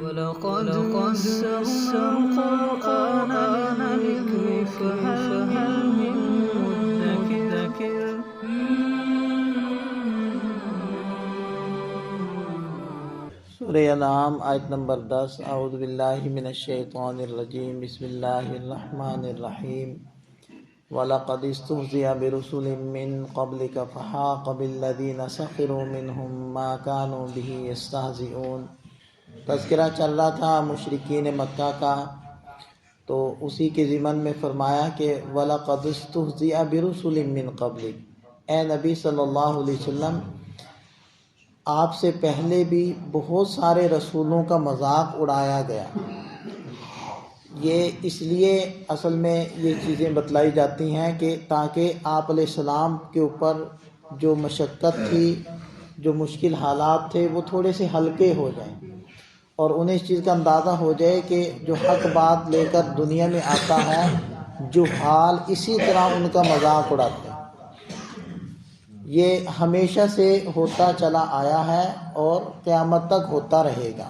وَلَقَدْ يَسَّرْنَا الْقُرْآنَ لِلذِّكْرِ فَهَلْ مِن مُّدَّكِرٍ سورہ انعام آیت نمبر 10۔ اعوذ باللہ من الشیطان الرجیم، بسم اللہ الرحمن الرحیم۔ وَلَقَدِ اسْتُهْزِئَ بِرُسُلٍ مِّن قَبْلِكَ فَحَاقَ بِالَّذِينَ سَخِرُوا مِنْهُم مَّا كَانُوا بِهِ يَسْتَهْزِئُونَ۔ تذکرہ چل رہا تھا مشرکین مکہ کا، تو اسی کے ضمن میں فرمایا کہ وَلَقَدِ اسْتُهْزِئَ بِرُسُلٍ مِّن قَبْلِكَ، اے نبی صلی اللہ علیہ وسلم، آپ سے پہلے بھی بہت سارے رسولوں کا مذاق اڑایا گیا۔ یہ اس لیے اصل میں یہ چیزیں بتلائی جاتی ہیں کہ تاکہ آپ علیہ السلام کے اوپر جو مشقت تھی، جو مشکل حالات تھے، وہ تھوڑے سے ہلکے ہو جائیں، اور انہیں اس چیز کا اندازہ ہو جائے کہ جو حق بات لے کر دنیا میں آتا ہے، جہال اسی طرح ان کا مذاق اڑاتے ہیں۔ یہ ہمیشہ سے ہوتا چلا آیا ہے اور قیامت تک ہوتا رہے گا۔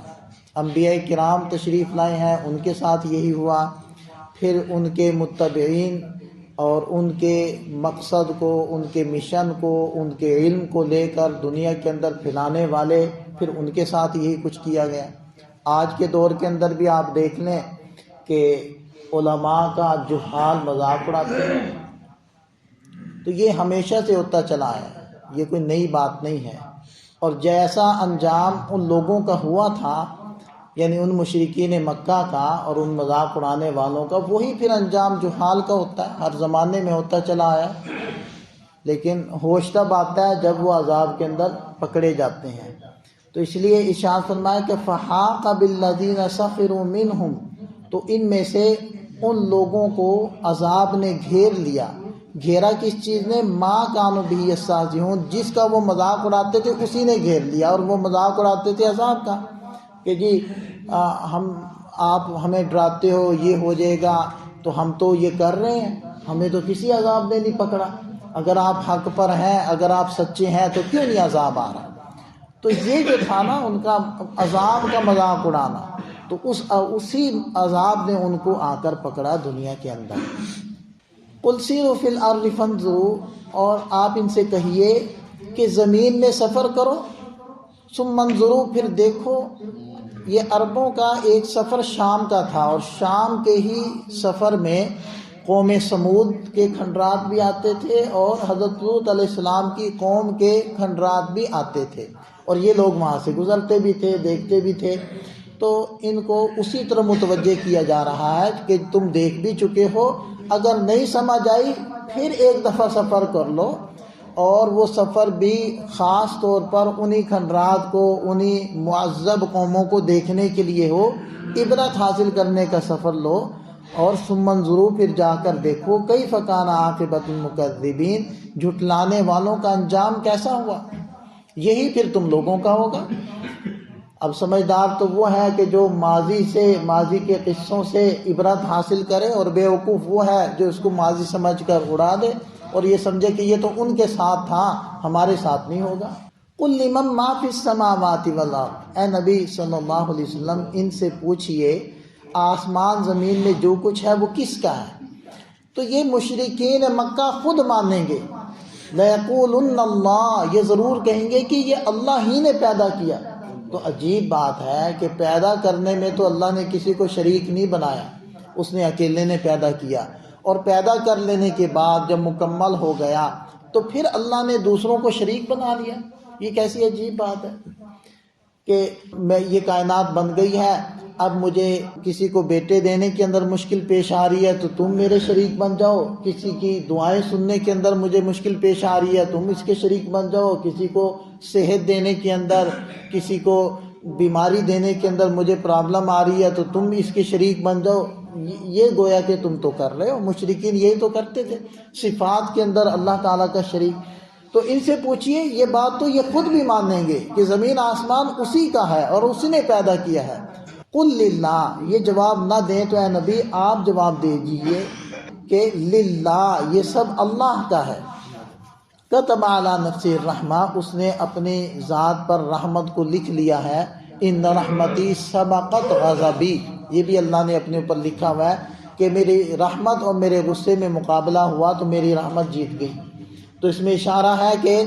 انبیاء کرام تشریف لائے ہیں، ان کے ساتھ یہی ہوا، پھر ان کے متبعین اور ان کے مقصد کو، ان کے مشن کو، ان کے علم کو لے کر دنیا کے اندر پھیلانے والے، پھر ان کے ساتھ یہی کچھ کیا گیا۔ آج کے دور کے اندر بھی آپ دیکھ لیں کہ علماء کا جہال مذاق اڑاتے ہیں، تو یہ ہمیشہ سے ہوتا چلا ہے، یہ کوئی نئی بات نہیں ہے۔ اور جیسا انجام ان لوگوں کا ہوا تھا، یعنی ان مشرکین مکہ کا اور ان مذاق اڑانے والوں کا، وہی پھر انجام جہال کا ہوتا ہے، ہر زمانے میں ہوتا چلا آیا۔ لیکن ہوش تب آتا ہے جب وہ عذاب کے اندر پکڑے جاتے ہیں۔ تو اس لیے ارشاد فرمایا کہ فَحَاقَ بِالَّذِينَ سَخِرُوا مِنْهُمْ، تو ان میں سے ان لوگوں کو عذاب نے گھیر لیا۔ گھیرا کس چیز نے؟ مَا كَانُوا بِهِ يَسْتَهْزِئُونَ، جس کا وہ مذاق اڑاتے تھے اسی نے گھیر لیا، اور وہ مذاق اڑاتے تھے عذاب کا، کہ جی آپ ہمیں ڈراتے ہو یہ ہو جائے گا، تو ہم تو یہ کر رہے ہیں، ہمیں تو کسی عذاب نے نہیں پکڑا، اگر آپ حق پر ہیں، اگر آپ سچے ہیں تو کیوں نہیں عذاب آ رہا؟ تو یہ جو تھا نا ان کا عذاب کا مذاق اڑانا، تو اسی عذاب نے ان کو آ کر پکڑا دنیا کے اندر۔ قُلْ سِیرُوا فِی الْأَرْضِ فَانظُرُوا، اور آپ ان سے کہیے کہ زمین میں سفر کرو، ثُمَّ انظُرُوا، پھر دیکھو۔ یہ عربوں کا ایک سفر شام کا تھا، اور شام کے ہی سفر میں قوم سمود کے کھنڈرات بھی آتے تھے، اور حضرت لوط علیہ السلام کی قوم کے کھنڈرات بھی آتے تھے، اور یہ لوگ وہاں سے گزرتے بھی تھے، دیکھتے بھی تھے۔ تو ان کو اسی طرح متوجہ کیا جا رہا ہے کہ تم دیکھ بھی چکے ہو، اگر نہیں سمجھ آئی پھر ایک دفعہ سفر کر لو، اور وہ سفر بھی خاص طور پر انہی کھنڈرات کو، انہی معذب قوموں کو دیکھنے کے لیے ہو، عبرت حاصل کرنے کا سفر لو، اور ثم انظروا، پھر جا کر دیکھو کیف کان عاقبۃ المکذبین، جھٹلانے والوں کا انجام کیسا ہوا۔ یہی پھر تم لوگوں کا ہوگا۔ اب سمجھدار تو وہ ہے کہ جو ماضی کے قصوں سے عبرت حاصل کرے، اور بیوقوف وہ ہے جو اس کو ماضی سمجھ کر اڑا دے، اور یہ سمجھے کہ یہ تو ان کے ساتھ تھا، ہمارے ساتھ نہیں ہوگا۔ قُلْ لِمَن مَّا فِی السَّمَاوَاتِ وَالْأَرْضِ، اے نبی صلی اللہ علیہ وسلم ان سے پوچھئے آسمان زمین میں جو کچھ ہے وہ کس کا ہے؟ تو یہ مشرکین مکہ خود مانیں گے، لَيَقُولُنَّ اللَّهُ، یہ ضرور کہیں گے کہ یہ اللہ ہی نے پیدا کیا۔ تو عجیب بات ہے کہ پیدا کرنے میں تو اللہ نے کسی کو شریک نہیں بنایا، اس نے اکیلے نے پیدا کیا، اور پیدا کر لینے کے بعد جب مکمل ہو گیا تو پھر اللہ نے دوسروں کو شریک بنا لیا۔ یہ کیسی عجیب بات ہے کہ یہ کائنات بن گئی ہے، اب مجھے کسی کو بیٹے دینے کے اندر مشکل پیش آ رہی ہے تو تم میرے شریک بن جاؤ، کسی کی دعائیں سننے کے اندر مجھے مشکل پیش آ رہی ہے تم اس کے شریک بن جاؤ، کسی کو صحت دینے کے اندر، کسی کو بیماری دینے کے اندر مجھے پرابلم آ رہی ہے تو تم اس کے شریک بن جاؤ۔ یہ گویا کہ تم تو کر رہے ہو، مشرکین یہی تو کرتے تھے، صفات کے اندر اللہ تعالیٰ کا شریک۔ تو ان سے پوچھئے، یہ بات تو یہ خود بھی مانیں گے کہ زمین آسمان اسی کا ہے اور اسی نے پیدا کیا ہے۔ قُلْ لِلَّهِ، یہ جواب نہ دیں تو اے نبی آپ جواب دے دیجئے کہ للہ، یہ سب اللہ کا ہے۔ کتب علی نفسہ الرحمہ، اس نے اپنی ذات پر رحمت کو لکھ لیا ہے، ان رحمتی سبقت غضبی، یہ بھی اللہ نے اپنے اوپر لکھا ہوا ہے کہ میری رحمت اور میرے غصے میں مقابلہ ہوا تو میری رحمت جیت گئی۔ تو اس میں اشارہ ہے کہ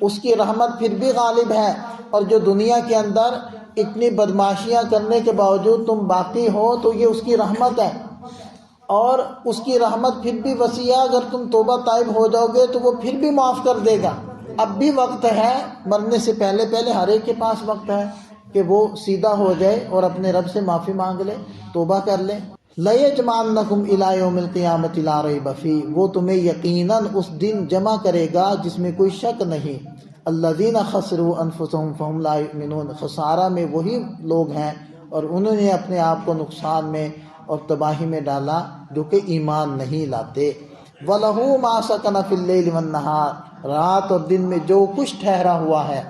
اس کی رحمت پھر بھی غالب ہے، اور جو دنیا کے اندر اتنی بدماشیاں کرنے کے باوجود تم باقی ہو تو یہ اس کی رحمت ہے، اور اس کی رحمت پھر بھی وسیع ہے، اگر تم توبہ طائب ہو جاؤ گے تو وہ پھر بھی معاف کر دے گا۔ اب بھی وقت ہے، مرنے سے پہلے ہر ایک کے پاس وقت ہے کہ وہ سیدھا ہو جائے اور اپنے رب سے معافی مانگ لے، توبہ کر لے۔ لَيَجْمَعَنَّكُمْ إِلَىٰ يَوْمِ الْقِيَامَةِ لَا رَيْبَ فِيهِ، وہ تمہیں یقیناً اس دن جمع کرے گا جس میں کوئی شک نہیں۔ الَّذِينَ خَسِرُوا أَنفُسَهُمْ فَهُمْ لَا يُؤْمِنُونَ، خسارہ میں وہی لوگ ہیں اور انہوں نے اپنے آپ کو نقصان میں اور تباہی میں ڈالا جو کہ ایمان نہیں لاتے۔ وَلَهُ مَا سَكَنَ فِي اللَّيْلِ وَالنَّهَارِ، رات اور دن میں جو کچھ ٹھہرا ہوا ہے،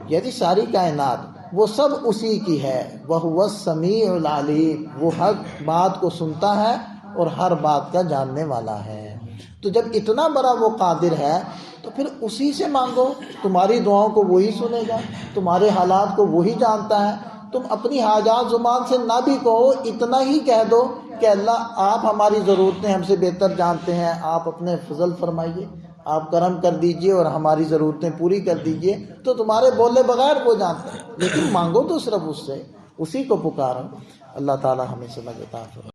یعنی ساری کائنات، وہ سب اسی کی ہے۔ وَهُوَ السَّمِيعُ الْعَلِيمُ، وہ ہر بات کو سنتا ہے اور ہر بات کا جاننے والا ہے۔ تو جب اتنا بڑا وہ قادر ہے تو پھر اسی سے مانگو، تمہاری دعاؤں کو وہی سنے گا، تمہارے حالات کو وہی جانتا ہے۔ تم اپنی حاجات زبان سے نہ بھی کہو، اتنا ہی کہہ دو کہ اللہ آپ ہماری ضرورتیں ہم سے بہتر جانتے ہیں، آپ اپنے فضل فرمائیے، آپ کرم کر دیجئے اور ہماری ضرورتیں پوری کر دیجئے، تو تمہارے بولے بغیر وہ جانتے ہیں۔ لیکن مانگو تو صرف اس سے، اسی کو پکارو۔ اللہ تعالی ہمیں سمجھ عطا فرمائے۔